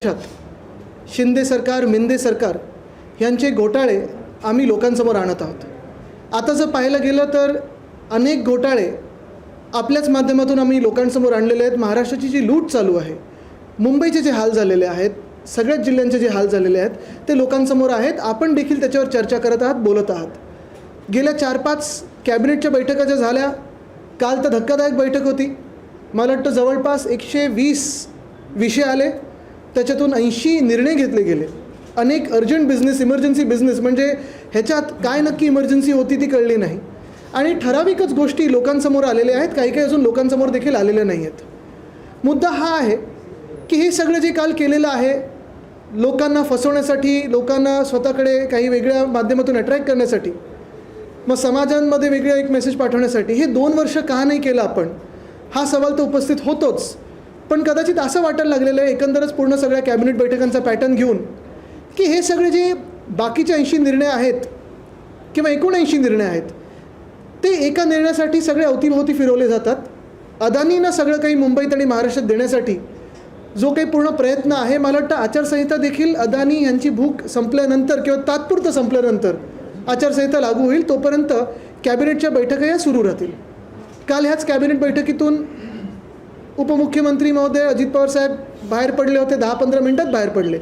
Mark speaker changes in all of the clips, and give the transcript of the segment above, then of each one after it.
Speaker 1: शिंदे सरकार, मिंदे सरकार यांचे घोटाळे आम्ही लोकांसमोर आणत आहोत. आता जर पाहायला गेलं तर अनेक घोटाळे आपल्याच माध्यमातून आम्ही लोकांसमोर आणलेले आहेत. महाराष्ट्राची जी लूट चालू आहे, मुंबईचे जे हाल झालेले आहेत, सगळ्याच जिल्ह्यांचे जे हाल झालेले आहेत ते लोकांसमोर आहेत. आपण देखील त्याच्यावर चर्चा करत आहात, बोलत आहात. गेल्या 4-5 कॅबिनेटच्या बैठका ज्या झाल्या, काल तर धक्कादायक बैठक होती. मला वाटतं जवळपास 120 विषय आले, त्याच्यातून 80 निर्णय घेतले गेले. अनेक अर्जंट बिझनेस, इमर्जन्सी बिझनेस, म्हणजे ह्याच्यात काय नक्की इमर्जन्सी होती ती कळली नाही. आणि ठराविकच गोष्टी लोकांसमोर आलेल्या आहेत, काही काही अजून लोकांसमोर देखील आलेल्या नाही आहेत. मुद्दा हा आहे की हे सगळं जे काल केलेलं आहे, लोकांना फसवण्यासाठी, लोकांना स्वतःकडे काही वेगळ्या माध्यमातून अट्रॅक्ट करण्यासाठी, मग समाजांमध्ये वेगळा एक मेसेज पाठवण्यासाठी, हे 2 वर्ष का नाही केलं आपण, हा सवाल तर उपस्थित होतोच. पण कदाचित असं वाटायला लागलेलं आहे एकंदरच पूर्ण सगळ्या कॅबिनेट बैठकांचा पॅटर्न घेऊन की हे सगळे जे बाकीचे 80 निर्णय आहेत किंवा 79 निर्णय आहेत, ते एका निर्णयासाठी सगळे अवतीभोवती फिरवले जातात. अदानींना सगळं काही मुंबईत आणि महाराष्ट्रात देण्यासाठी जो काही पूर्ण प्रयत्न आहे, मला वाटतं आचारसंहिता देखील अदानी यांची भूक संपल्यानंतर किंवा तात्पुरतं संपल्यानंतर आचारसंहिता लागू होईल, तोपर्यंत कॅबिनेटच्या बैठका या सुरू राहतील. काल ह्याच कॅबिनेट बैठकीतून उपमुख्यमंत्री महोदय अजित पवार साहेब बाहेर पडले होते, 10-15 मिनटात बाहेर पडले.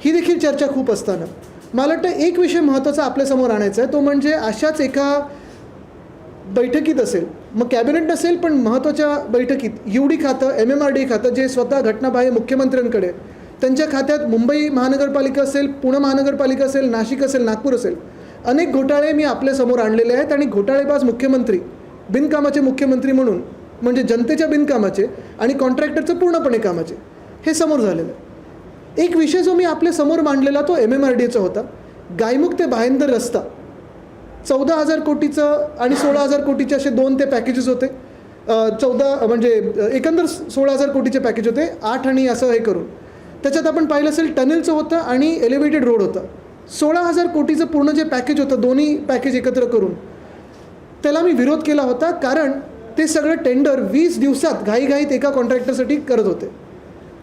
Speaker 1: ही देखील चर्चा खूप असताना मला वाटतं एक विषय महत्त्वाचा आपल्यासमोर आणायचा आहे, तो म्हणजे अशाच एका बैठकीत असेल, मग कॅबिनेट नसेल पण महत्त्वाच्या बैठकीत UD खातं, MMRD खातं, जे स्वतः घटनाबाह्य मुख्यमंत्र्यांकडे, त्यांच्या खात्यात मुंबई महानगरपालिका असेल, पुणे महानगरपालिका असेल, नाशिक असेल, नागपूर असेल, अनेक घोटाळे मी आपल्यासमोर आणलेले आहेत. आणि घोटाळेबाज मुख्यमंत्री, बिनकामाचे मुख्यमंत्री म्हणून, म्हणजे जनतेच्या बिनकामाचे आणि कॉन्ट्रॅक्टरचं पूर्णपणे कामाचे, हे समोर झालेलं आहे. एक विषय जो मी आपल्या समोर मांडलेला तो MMRDचा होता. गायमुख ते भायंदर रस्ता 14,000 कोटीचं आणि 16,000 कोटीचे असे 2 ते पॅकेजेस होते. 14 म्हणजे एकंदर 16,000 कोटीचे पॅकेज होते, 8 आणि असं हे करून. त्याच्यात आपण पाहिलं असेल टनेलचं होतं आणि एलिव्हेटेड रोड होतं. 16,000 कोटीचं पूर्ण जे पॅकेज होतं, दोन्ही पॅकेज एकत्र करून, त्याला मी विरोध केला होता. कारण ते सगळं टेंडर 20 दिवसात घाईघाईत एका कॉन्ट्रॅक्टरसाठी करत होते.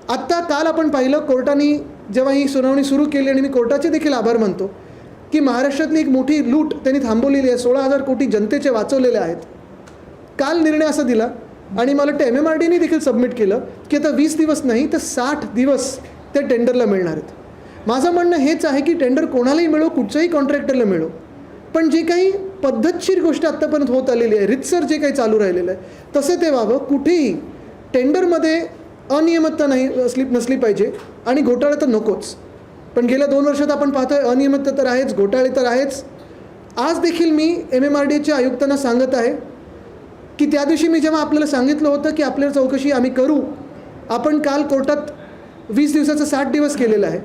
Speaker 1: आत्ता काल आपण पाहिलं कोर्टाने जेव्हा ही सुनावणी सुरू केली, आणि मी कोर्टाचे देखील आभार मानतो की महाराष्ट्रातली एक मोठी लूट त्यांनी थांबवलेली आहे. 16,000 कोटी जनतेचे वाचवलेले आहेत. काल निर्णय असा दिला आणि मला वाटतं MMRDने देखील सबमिट केलं की आता 20 दिवस नाही तर 60 दिवस त्या टेंडरला मिळणार आहेत. माझं म्हणणं हेच आहे की टेंडर कोणालाही मिळो, कुठच्याही कॉन्ट्रॅक्टरला मिळो, पण जे काही पद्धतशीर गोष्ट आत्तापर्यंत होत आलेली आहे, रितसर जे काही चालू राहिलेलं आहे, तसं ते व्हावं. कुठेही टेंडरमध्ये अनियमितता नसली पाहिजे आणि घोटाळा तर नकोच. पण गेल्या 2 वर्षात आपण पाहतोय अनियमितता तर आहेच, घोटाळे तर आहेच. आज देखील मी MMRDच्या आयुक्तांना सांगत आहे की त्या दिवशी मी जेव्हा आपल्याला सांगितलं होतं की आपल्याला चौकशी आम्ही करू, आपण काल कोर्टात 20 दिवसाचा 60 दिवस केलेला आहे.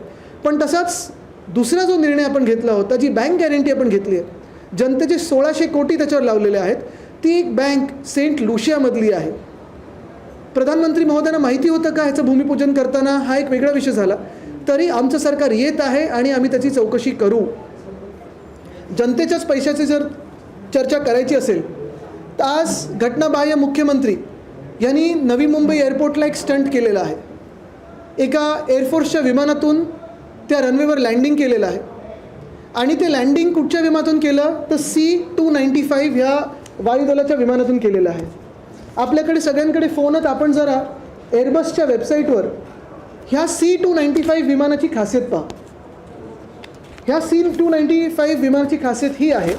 Speaker 1: पण तसाच दुसरा जो निर्णय आपण घेतला होता, जी बँक गॅरंटी आपण घेतली आहे, जनतेचे 1600 कोटी त्याच्यावर लावलेले आहेत, ती एक बँक सेंट लुशियामधली आहे. प्रधानमंत्री महोदयांना माहिती होतं का ह्याचं भूमिपूजन करताना, हा एक वेगळा विषय झाला. तरी आमचं सरकार येत आहे आणि आम्ही त्याची चौकशी करू. जनतेच्याच पैशाची जर चर्चा करायची असेल तर आज घटनाबाह्य मुख्यमंत्री यांनी नवी मुंबई एअरपोर्टला एक स्टंट केलेला आहे. एका एअरफोर्सच्या विमानातून त्या रनवेवर लँडिंग केलेलं आहे. आणि ते लँडिंग कुठच्या विमानातून केलं तर C-295 ह्या वायुदलाच्या विमानातून केलेलं आहे. आपल्याकडे सगळ्यांकडे फोन आहेत, आपण जरा एअरबसच्या वेबसाईटवर ह्या C-295 विमानाची खासियत पहा. ह्या C-295 विमानाची खासियत ही आहे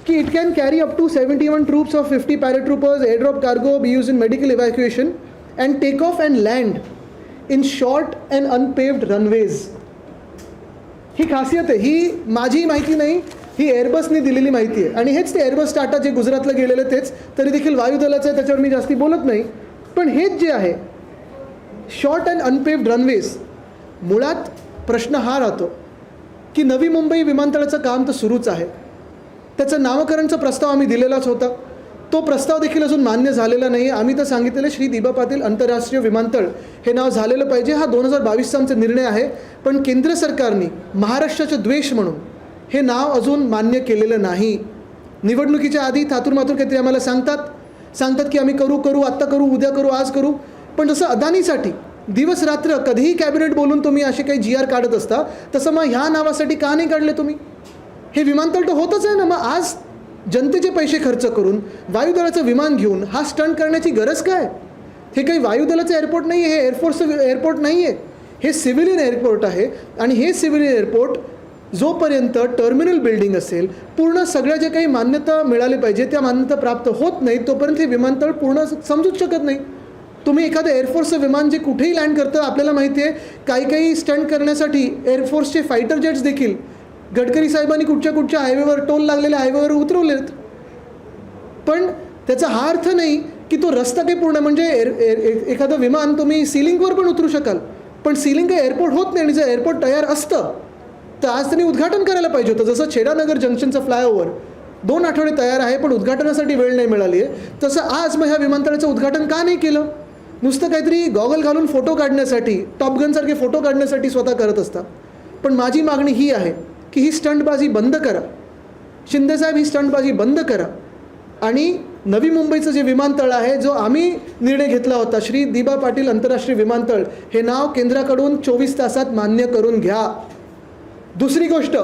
Speaker 1: की it can carry up to 71 troops of 50 paratroopers, airdrop cargo, be use in medical evacuation and take off and land in short and unpaved runways. ही खासियत आहे. ही माझी माहिती नाही, ही एअरबसने दिलेली माहिती आहे. आणि हेच ते एअरबस टाटा जे गुजरातला गेलेले तेच, तरी देखील वायुदलाचं आहे, त्याच्यावर मी जास्ती बोलत नाही. पण हेच जे आहे शॉर्ट अँड अनपेव्ड रनवेज, मुळात प्रश्न हा राहतो की नवी मुंबई विमानतळाचं काम तर सुरूच आहे, त्याचं नामकरणचा प्रस्ताव आम्ही दिलेलाच होता. तो प्रस्ताव देखील अजून मान्य झालेला नाही. आम्ही तर सांगितलेलं श्री दिबा पाटील आंतरराष्ट्रीय विमानतळ हे नाव झालेलं पाहिजे. हा 2022चा आमचा निर्णय आहे. पण केंद्र सरकारने महाराष्ट्राचे द्वेष म्हणून हे नाव अजून मान्य केलेलं नाही. निवडणुकीच्या आधी थातूरमातूर काहीतरी आम्हाला सांगतात की आम्ही करू, आत्ता करू, उद्या करू, आज करू. पण जसं अदानीसाठी दिवस रात्र कधीही कॅबिनेट बोलून तुम्ही असे काही GR काढत असता, तसं मग ह्या नावासाठी का नाही काढले तुम्ही? हे विमानतळ तर होतच आहे ना. मग आज जनतेचे पैसे खर्च करून वायुदलाचं विमान घेऊन हा स्टंट करण्याची गरज काय? हे काही वायुदलाचं एअरपोर्ट नाही आहे, हे एअरफोर्सचं एअरपोर्ट नाही आहे, हे सिव्हिलियन एअरपोर्ट आहे. आणि हे सिव्हिलियन एअरपोर्ट जोपर्यंत टर्मिनल बिल्डिंग असेल, पूर्ण सगळ्या जे काही मान्यता मिळाली पाहिजे त्या मान्यता प्राप्त होत नाही तोपर्यंत हे विमानतळ पूर्ण समजूच शकत नाही. तुम्ही एखादं एअरफोर्सचं विमान जे कुठेही लँड करतं, आपल्याला माहिती आहे काही स्टंट करण्यासाठी एअरफोर्सचे फायटर जेट्स देखील गडकरी साहेबांनी कुठच्या हायवेवर, टोल लागलेल्या हायवेवर उतरवलेत. पण त्याचा हा अर्थ नाही की तो रस्ता काही पूर्ण, म्हणजे एखादं विमान तुम्ही सिलिंगवर पण उतरू शकाल, पण सिलिंग काही एअरपोर्ट होत नाही. आणि जर एअरपोर्ट तयार असतं तर आज त्यांनी उद्घाटन करायला पाहिजे होतं. जसं छेडानगर जंक्शनचं फ्लायओव्हर 2 आठवडे तयार आहे पण उद्घाटनासाठी वेळ नाही मिळाली आहे, तसं आज मग ह्या विमानतळाचं उद्घाटन का नाही केलं? नुसतं काहीतरी गॉगल घालून फोटो काढण्यासाठी, टॉपगनसारखे फोटो काढण्यासाठी स्वतः करत असता. पण माझी मागणी ही आहे की ही स्टंटबाजी बंद करा. शिंदेसाहेब, ही स्टंटबाजी बंद करा. आणि नवी मुंबईचं जे विमानतळ आहे, जो आम्ही निर्णय घेतला होता, श्री दिबा पाटील आंतरराष्ट्रीय विमानतळ, हे नाव केंद्राकडून 24 तासात मान्य करून घ्या. दुसरी गोष्ट,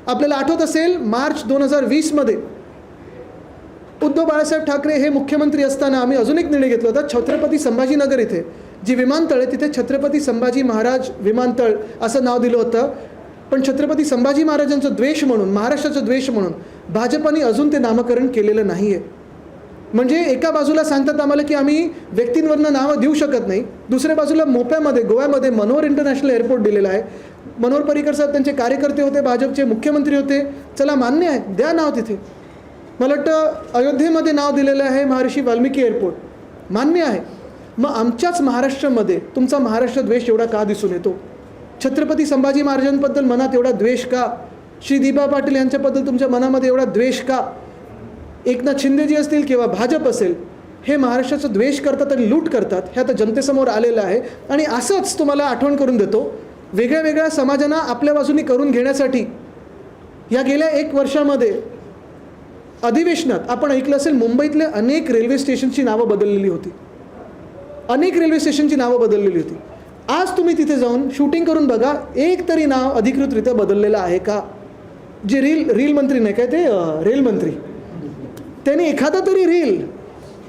Speaker 1: आपल्याला आठवत असेल मार्च 2020मध्ये उद्धव बाळासाहेब ठाकरे हे मुख्यमंत्री असताना आम्ही अजून एक निर्णय घेतला होता. छत्रपती संभाजीनगर इथे जी विमानतळ आहे तिथे छत्रपती संभाजी महाराज विमानतळ असं नाव दिलं होतं. पण छत्रपती संभाजी महाराजांचा द्वेष म्हणून, महाराष्ट्राचा द्वेष म्हणून भाजपाने अजून ते नामकरण केलेलं नाही आहे. म्हणजे एका बाजूला सांगतात आम्हाला की आम्ही व्यक्तींवरनं नावं देऊ शकत नाही, दुसऱ्या बाजूला मोप्यामध्ये, गोव्यामध्ये मनोहर इंटरनॅशनल एअरपोर्ट दिलेलं आहे. मनोहर पर्रिकर साहेब त्यांचे कार्यकर्ते होते, भाजपचे मुख्यमंत्री होते, चला मान्य आहे, द्या नाव तिथे. मला वाटतं अयोध्येमध्ये नाव दिलेलं आहे महर्षी वाल्मिकी एअरपोर्ट, मान्य आहे. मग आमच्याच महाराष्ट्रामध्ये तुमचा महाराष्ट्र द्वेष एवढा का दिसून येतो? छत्रपती संभाजी महाराजांबद्दल मनात एवढा द्वेष का? श्री दिबा पाटील यांच्याबद्दल तुमच्या मनामध्ये एवढा द्वेष का? एकनाथ शिंदेजी असतील किंवा भाजप असेल, हे महाराष्ट्राचा द्वेष करतात आणि लूट करतात, हे आता जनतेसमोर आलेलं आहे. आणि असंच तुम्हाला आठवण करून देतो, वेगळ्या वेगळ्या समाजांना आपल्या बाजूनी करून घेण्यासाठी या गेल्या 1 वर्षामध्ये अधिवेशनात आपण ऐकलं असेल, मुंबईतले अनेक रेल्वे स्टेशनची नावं बदललेली होती, अनेक रेल्वे स्टेशनची नावं बदललेली होती. आज तुम्ही तिथे जाऊन शूटिंग करून बघा, एक तरी नाव अधिकृतरित्या बदललेलं आहे का? जे रील मंत्री नाही काय, ते रेल मंत्री, त्याने एखादा तरी रील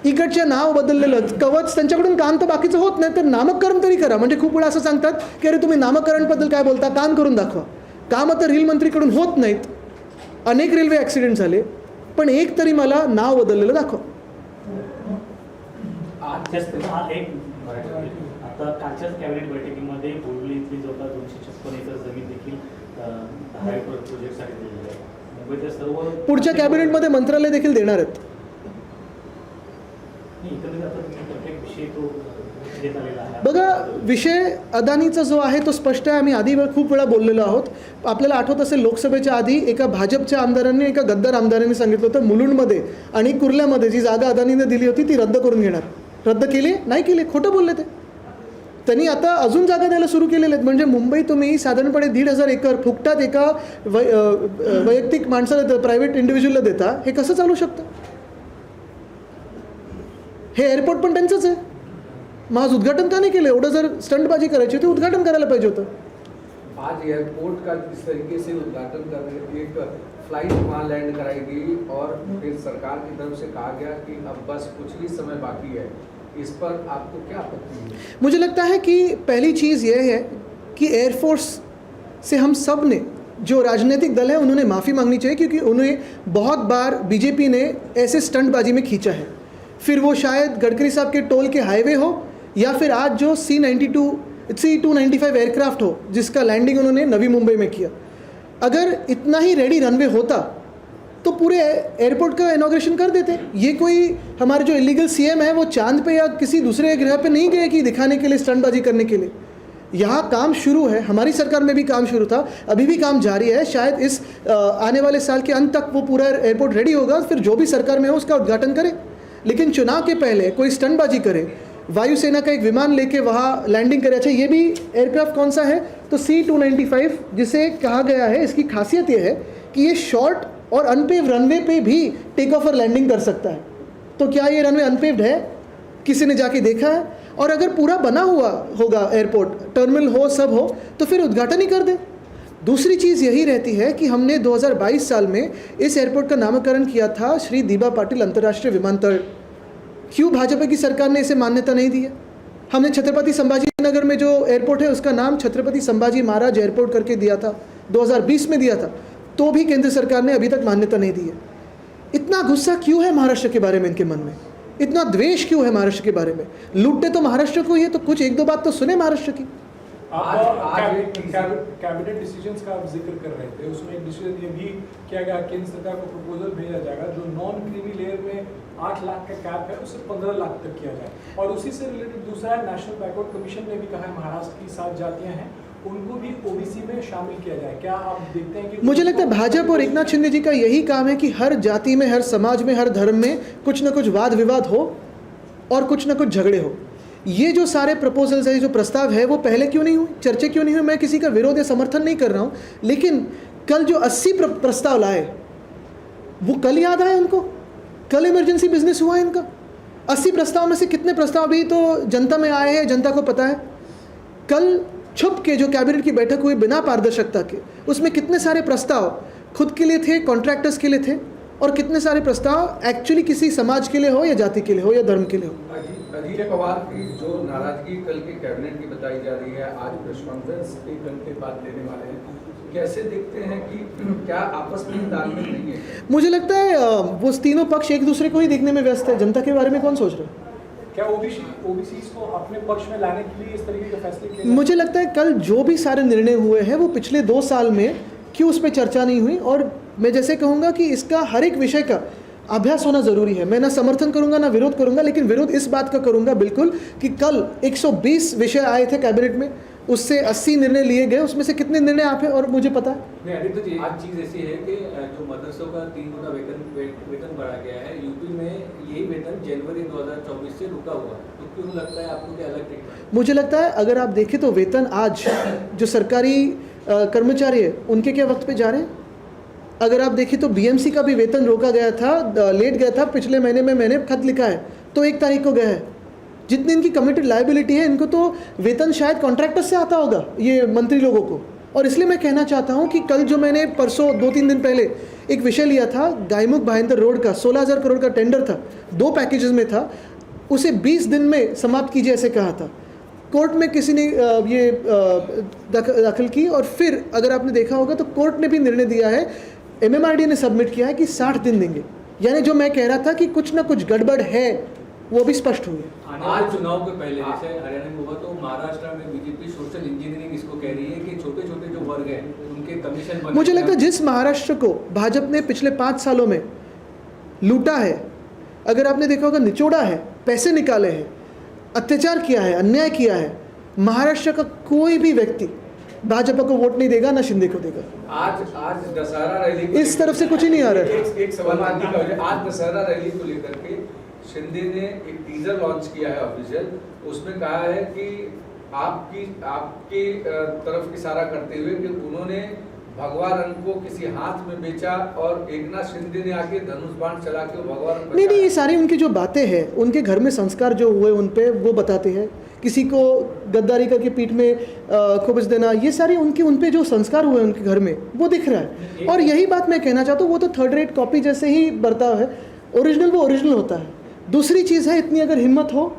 Speaker 1: इकडच्या नाव बदललेलं, कवच त्यांच्याकडून काम तर बाकीचं होत नाही, तर नामकरण तरी करा. म्हणजे खूप वेळा असं सांगतात की अरे तुम्ही नामकरणबद्दल काय बोलता, काम करून दाखवा. कामं तर रील मंत्रीकडून होत नाहीत. अनेक रेल्वे ॲक्सिडेंट झाले, पण एक तरी मला नाव बदललेलं दाखवा.
Speaker 2: आता कालच्याच कॅबिनेट बैठकीमध्ये बोडली इथली जवळपास 256 एकर जमीन देखील हायवे प्रोजेक्टसाठी दिलेली आहे. मुंबईच्या सर्व
Speaker 1: पुढच्या कॅबिनेटमध्ये मंत्रालय देखील देणार आहेत. बघा, विषय अदानीचा जो आहे तो स्पष्ट आहे. आम्ही आधी खूप वेळा बोललेलो आहोत. आपल्याला आठवत असेल लोकसभेच्या आधी एका भाजपच्या आमदारांनी, एका गद्दार आमदारांनी सांगितलं होतं मुलुंडमध्ये आणि कुर्ल्यामध्ये जी जागा अदानीने दिली होती ती रद्द करून घेणार. रद्द केली नाही केली, खोटं बोलले ते. त्यांनी आता अजून जागा द्यायला सुरू केलेले आहेत. म्हणजे मुंबई तुम्ही साधारणपणे 1,500 एकर फुकटात एका वैयक्तिक माणसाला, प्रायव्हेट इंडिव्हिज्युअलला देता. हे कसं चालू शकतं? हे एअरपोर्ट पण त्यांचंच आहे. मग आज उद्घाटन का नाही केलं? एवढं जर स्टंटबाजी करायची होती उद्घाटन करायला पाहिजे होतं.
Speaker 3: आज एयरपोर्ट का जिस तरीके से उद्घाटन करने, एक फ्लाइट वहाँ लैंड कराएगी और फिर सरकार की तरफ से कहा गया कि अब बस कुछ ही समय बाकी है, इस पर आपको क्या आपत्ति है?
Speaker 1: मुझे लगता है कि पहली चीज़ यह है कि एयरफोर्स से हम सब ने, जो राजनीतिक दल है उन्होंने माफ़ी मांगनी चाहिए, क्योंकि उन्हें बहुत बार बीजेपी ने ऐसे स्टंटबाजी में खींचा है. फिर वो शायद गडकरी साहब के टोल के हाईवे हो या फिर आज जो C295 एयरक्राफ्ट हो जिसका लैंडिंग उन्होंने नवी मुंबई में किया. अगर इतना ही रेडी रनवे होता तो पूरे एयरपोर्ट का इनॉग्रेशन कर देते. ये कोई हमारे जो इलीगल CM है वो चांद पे या किसी दूसरे ग्रह पे नहीं गए कि दिखाने के लिए, स्टंटबाजी करने के लिए. यहाँ काम शुरू है. हमारी सरकार में भी काम शुरू था, अभी भी काम जारी है. शायद इस आने वाले साल के अंत तक वो पूरा एयरपोर्ट रेडी होगा. फिर जो भी सरकार में हो उसका उद्घाटन करें. लेकिन चुनाव के पहले कोई स्टंटबाजी करे, वायुसेना का एक विमान लेके वहाँ लैंडिंग करे. अच्छा, ये भी एयरक्राफ्ट कौन सा है? तो C295 जिसे कहा गया है, इसकी खासियत ये है कि ये शॉर्ट और अनपेव्ड रनवे पे भी टेक ऑफ और लैंडिंग कर सकता है. तो क्या ये रनवे अनपेव्ड है? किसी ने जाके देखा है? और अगर पूरा बना हुआ होगा एयरपोर्ट, टर्मिनल हो, सब हो, तो फिर उद्घाटन ही कर दे। दूसरी चीज़ यही रहती है कि हमने 2022 साल में इस एयरपोर्ट का नामकरण किया था श्री दीबा पाटिल अंतर्राष्ट्रीय विमानतल। क्यों भाजपा की सरकार ने इसे मान्यता नहीं दी है? हमने छत्रपति संभाजी नगर में जो एयरपोर्ट है उसका नाम छत्रपति संभाजी महाराज एयरपोर्ट करके दिया था, 2020 में दिया था, तो भी केंद्र सरकार ने अभी तक मान्यता नहीं दी है। इतना गुस्सा क्यों है महाराष्ट्र के बारे में इनके मन में? इतना द्वेष क्यों है महाराष्ट्र के बारे में? लूटते तो महाराष्ट्र को ही है, तो कुछ एक दो बात तो सुने महाराष्ट्र की।
Speaker 4: कैबिनेट डिसीजंस का आप जिक्र कर रहे थे, उसमें एक डिसीजन ये भी किया गया, केंद्र सरकार को प्रपोजल भेजा जाएगा जो नॉन क्रीमी लेयर में 8 लाख का कैप है उसे 15 लाख तक किया जाए। और उसी से रिलेटेड दूसरा है, नेशनल बैकवर्ड कमीशन ने भी कहा है महाराष्ट्र की 7 जातियां हैं उनको भी ओबीसी में शामिल किया जाए। क्या आप देखते हैं कि
Speaker 1: मुझे लगता है भाजपा और एकनाथ शिंदे जी का यही काम है कि हर जाति में, हर समाज में, हर धर्म में कुछ ना कुछ वाद विवाद हो और कुछ ना कुछ झगड़े हो। ये जो सारे प्रपोजल्स है, जो प्रस्ताव है, वो पहले क्यों नहीं हुए, चर्चा क्यों नहीं हुई? मैं किसी का विरोध या समर्थन नहीं कर रहा हूँ, लेकिन कल जो 80 प्रस्ताव लाए वो कल याद आए उनको? कल इमरजेंसी बिजनेस हुआ है इनका? 80 प्रस्ताव में से कितने प्रस्ताव अभी तो जनता में आए हैं, जनता को पता है? कल छुप के जो कैबिनेट की बैठक हुई बिना पारदर्शिता के, उसमें कितने सारे प्रस्ताव खुद के लिए थे, कॉन्ट्रैक्टर्स के लिए थे, और कितने सारे प्रस्ताव एक्चुअली किसी समाज के लिए हो या जाति के लिए हो या धर्म के लिए हो।
Speaker 3: अजीत पवार की जो नाराजगी कल के कैबिनेट की बताई जा रही है, आज प्रेस कॉन्फ्रेंस 1 घंटे बाद लेने वाले हैं, कैसे देखते हैं कि क्या आपस में तालमेल नहीं है?
Speaker 1: मुझे लगता है वो तीनों पक्ष एक दूसरे को ही देखने में व्यस्त है, जनता के बारे में कौन सोच रहा है?
Speaker 4: क्या ओबीसी को अपने पक्ष में लाने के लिए इस तरीके के फैसले किए?
Speaker 1: मुझे लगता है कल जो भी सारे निर्णय हुए हैं वो पिछले 2 साल में क्यों उस पर चर्चा नहीं हुई। और मैं जैसे कहूँगा कि इसका हर एक विषय का अभ्यास होना ज़रूरी है। मैं ना समर्थन करूँगा ना विरोध करूँगा, लेकिन विरोध इस बात का करूँगा बिल्कुल कि कल 120 विषय आए थे कैबिनेट में, उससे 80 निर्णय लिए गए, उसमें से कितने निर्णय आप हैं और मुझे पता है?
Speaker 5: नहीं आदित्य जी, आज चीज़ ऐसी है कि जो मदरसों का 3 गुना वेतन बढ़ा गया है, यूपी में यही वेतन जनवरी 2024 से रुका हुआ, तो क्यों लगता है आपको कि अलग ट्रीटमेंट?
Speaker 1: मुझे लगता है अगर आप देखें तो वेतन आज जो सरकारी कर्मचारी है उनके क्या वक्त पे जा रहे हैं। अगर आप देखें तो बीएमसी का भी वेतन रोका गया था, लेट गया था, पिछले महीने में मैंने खत लिखा है तो 1 तारीख को गया है। जितनी इनकी कमिटेड लायबिलिटी है, इनको तो वेतन शायद कॉन्ट्रैक्टर से आता होगा, ये मंत्री लोगों को। और इसलिए मैं कहना चाहता हूँ कि कल जो मैंने परसों 2-3 दिन पहले एक विषय लिया था, गायमुख भाईंदर रोड का 16,000 करोड़ का टेंडर था, 2 पैकेजेस में था, उसे 20 दिन में समाप्त कीजिए ऐसे कहा था। कोर्ट में किसी ने ये दाखिल की, और फिर अगर आपने देखा होगा तो कोर्ट ने भी निर्णय दिया है, MMRD ने सबमिट किया है कि 60 दिन देंगे। यानी जो मैं कह रहा था कि कुछ ना कुछ गड़बड़ है वो भी स्पष्ट हुई है।
Speaker 5: आज चुनाव के पहले जैसे हरियाणा में हुआ, तो महाराष्ट्र में बीजेपी सोशल इंजीनियरिंग इसको कह रही है कि छोटे छोटे जो वर्ग हैं उनके कमीशन बने।
Speaker 1: मुझे लगता है जिस महाराष्ट्र को भाजपा ने पिछले 5 सालों में लूटा है, अगर आपने देखा होगा, निचोड़ा है, पैसे निकाले हैं, अत्याचार किया है, अन्याय किया है, महाराष्ट्र का कोई भी व्यक्ति भाजपा को वोट नहीं देगा, ना शिंदे को देगा।
Speaker 3: आज दशहरा रैली
Speaker 1: इस तरफ से कुछ ही नहीं आ रहा है।
Speaker 3: एक सवाल आज दशहरा रैली को लेकर के शिंदे ने एक टीजर लॉन्च किया है ऑफिशियल, उसमें कहा है कि आपकी तरफ इशारा करते हुए कि उन्होंने भगवा रंग को किसी हाथ में बेचा और एकनाथ शिंदे ने आके धनुष बाण चला के भगवा रंग
Speaker 1: नहीं, ये सारी उनकी जो बातें हैं, उनके घर में संस्कार जो हुए उन पे वो बताते हैं। किसी को गद्दारी करके पीठ में खोपच देना, ये सारी उन पे जो संस्कार हुए उनके घर में वो दिख रहा है। और यही बात मैं कहना चाहता हूँ, वो तो 3rd रेट कॉपी जैसे ही बर्ताव है, ओरिजिनल वो ओरिजिनल होता है। दूसरी चीज़ है, इतनी अगर हिम्मत हो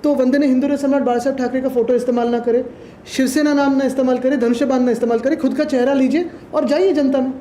Speaker 1: तो वंदनीय हिंदू सम्राट बाला साहब ठाकरे का फोटो इस्तेमाल ना करे, शिवसेना नाम ना इस्तेमाल करे, धनुष्यबाण ना इस्तेमाल करे, खुद का चेहरा लीजिए और जाइए जनता में।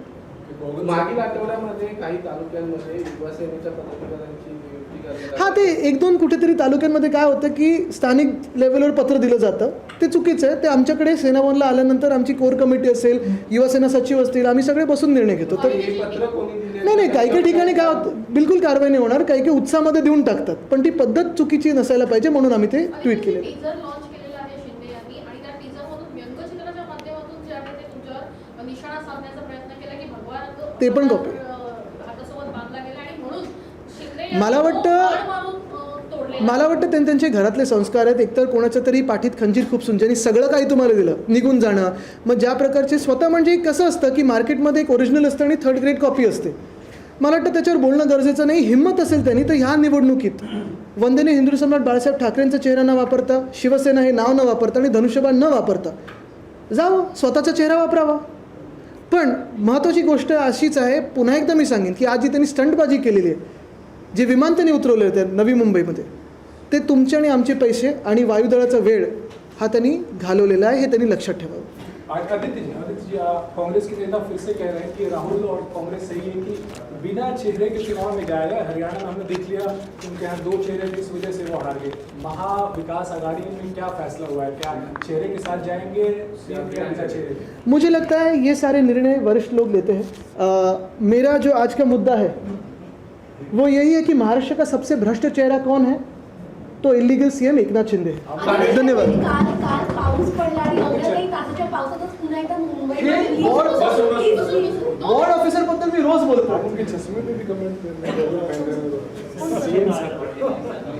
Speaker 6: मागील आठवड्यामध्ये काही तालुक्यांमध्ये युवासेनेच्या पदाधिकाऱ्यांची नियुक्ती करण्यात
Speaker 1: हां, ते 1-2 कुठेतरी तालुक्यांमध्ये काय होतं की स्थानिक लेवलवर पत्र दिलं जातं, ते चुकीचं आहे। ते आमच्याकडे सेनावनला आल्यानंतर आमची कोर कमिटी असेल, युवासेना सचिव असतील, आम्ही सगळे बसून निर्णय घेतो। तर
Speaker 6: हे पत्र कोणी दिले?
Speaker 1: नाही, काही ठिकाणी काय होतं, बिलकुल कारवाई नाही होणार, काही उत्साहामध्ये देऊन टाकतात, पण ती पद्धत चुकीची नसायला पाहिजे, म्हणून आम्ही ते ट्विट केले।
Speaker 7: टीजर लॉन्च केलेला आहे शिंदे यांनी, आणि त्या टीजरमधून व्यंगचित्राच्या माध्यमातून जे आहे ते तुमच्यावर निशाणा साधण्याचा प्रयत्न केला की भगवा रंग
Speaker 1: ते पण कॉपी
Speaker 7: हातासोबत बांधला गेला, आणि म्हणून शिंदे
Speaker 1: मला वाटतं त्यांचे घरातले संस्कार आहेत। एकतर कोणाच्या तरी पाठीत खंजीर खूपसून, ज्यांनी सगळं काही तुम्हाला दिलं, निघून जाणं, मग ज्या प्रकारचे स्वतः म्हणजे कसं असतं की मार्केटमध्ये एक ओरिजिनल असतं आणि 3rd ग्रेड कॉपी असते। मला वाटतं त्याच्यावर बोलणं गरजेचं नाही. हिंमत असेल त्यांनी तर ह्या निवडणुकीत वंदनीय हिंदू सम्राट बाळासाहेब ठाकरेंचा चेहरा न वापरता, शिवसेना हे नाव न वापरता आणि धनुष्यबाण न वापरता जावं, स्वतःचा चेहरा वापरावा. पण महत्त्वाची गोष्ट अशीच आहे, पुन्हा एकदा मी सांगेन की आज जी त्यांनी स्टंटबाजी केलेली आहे, जे विमान त्यांनी उतरवले होते नवी मुंबईमध्ये, ते तुमचे आणि आमचे पैसे आणि वायुदळाचा वेळ हा त्यांनी घालवलेला आहे, हे त्यांनी लक्षात ठेवावं.
Speaker 4: आदित्य जी कांग्रेस के नेता फिर से कह रहे हैं कि राहुल और कांग्रेस सही है कि बिना चेहरे के चुनाव में जाएगा. हरियाणा में हमने देख लिया कि उनके यहाँ 2 चेहरे की इस वजह से वो हार गए. महाविकास आघाड़ी में क्या फैसला हुआ है? क्या चेहरे के साथ जाएंगे या बिना चेहरे के?
Speaker 1: मुझे लगता है ये सारे निर्णय वरिष्ठ लोग लेते हैं. मेरा जो आज का मुद्दा है वो यही है कि महाराष्ट्र का सबसे भ्रष्ट चेहरा कौन है? तो इलिगल सीएम एकनाथ शिंदे. धन्यवाद.
Speaker 8: काल पाऊस पडला आणि अवघ्या काही तासाच्या पावसातच पुन्हा एकदा
Speaker 1: हे वॉर्ड ऑफिसर बद्दल मी रोज बोलतो.
Speaker 4: उनके चश्मे पे भी कमेंट